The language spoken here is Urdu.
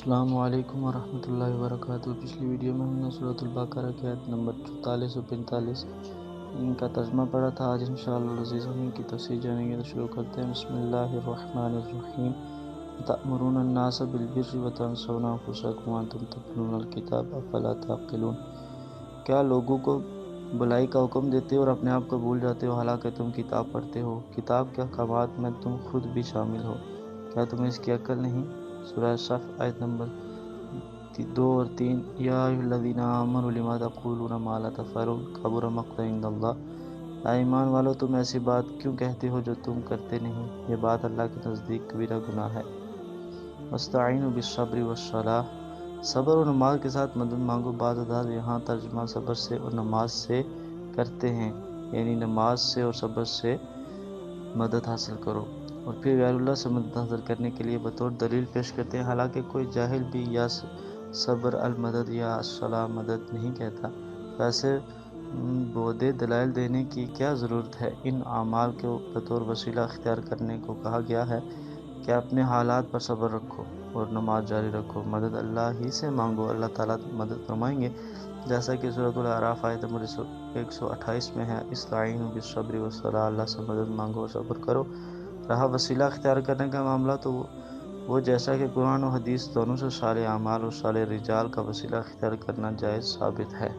السلام علیکم ورحمۃ اللہ وبرکاتہ۔ پچھلی ویڈیو میں ہم نے سورۃ البقرہ کی آیت نمبر 44 و 45 ان کا ترجمہ پڑھا تھا۔ آج انشاءاللہ العزیز ہم ان کی تفسیر جانیں گے، تو شروع کرتے ہیں۔ بسم اللہ الرحمن الرحیم۔ تأمرون الناس بالبر وتنسون انفسکم وانتم تتلون الکتاب افلا تعقلون۔ کیا لوگوں کو بلائی کا حکم دیتے ہو اور اپنے آپ کو بھول جاتے ہو، حالانکہ تم کتاب پڑھتے ہو؟ کتاب کے احکامات میں تم خود بھی شامل ہو، کیا تمہیں اس کی عقل نہیں؟ سورہ صف آیت نمبر 2 اور 3۔ یا ایھا الذین آمنوا لما تقولون ما لا تفعلون کبر مقتا عند اللہ۔ اے ایمان والو، تم ایسی بات کیوں کہتے ہو جو تم کرتے نہیں؟ یہ بات اللہ کے نزدیک کبیرہ گناہ ہے۔ واستعینوا بالصبر والصلاۃ۔ صبر اور نماز کے ساتھ مدد مانگو۔ بعض حضرات یہاں ترجمہ صبر سے اور نماز سے کرتے ہیں، یعنی نماز سے اور صبر سے مدد حاصل کرو، اور پھر غیر اللہ سے مدد حاصل کرنے کے لیے بطور دلیل پیش کرتے ہیں، حالانکہ کوئی جاہل بھی یا صبر المدد یا الصلاۃ مدد نہیں کہتا، تو ایسے بودے دلائل دینے کی کیا ضرورت ہے؟ ان اعمال کو بطور وسیلہ اختیار کرنے کو کہا گیا ہے کہ اپنے حالات پر صبر رکھو اور نماز جاری رکھو، مدد اللہ ہی سے مانگو، اللہ تعالیٰ مدد فرمائیں گے، جیسا کہ سورۃ الاعراف آیت نمبر 128 میں ہے۔ استعینوا بالصبر والصلاۃ، اللہ سے مدد مانگو اور صبر کرو۔ رہا وسیلہ اختیار کرنے کا معاملہ، تو وہ جیسا کہ قرآن و حدیث دونوں سے صالح اعمال اور صالح رجال کا وسیلہ اختیار کرنا جائز ثابت ہے۔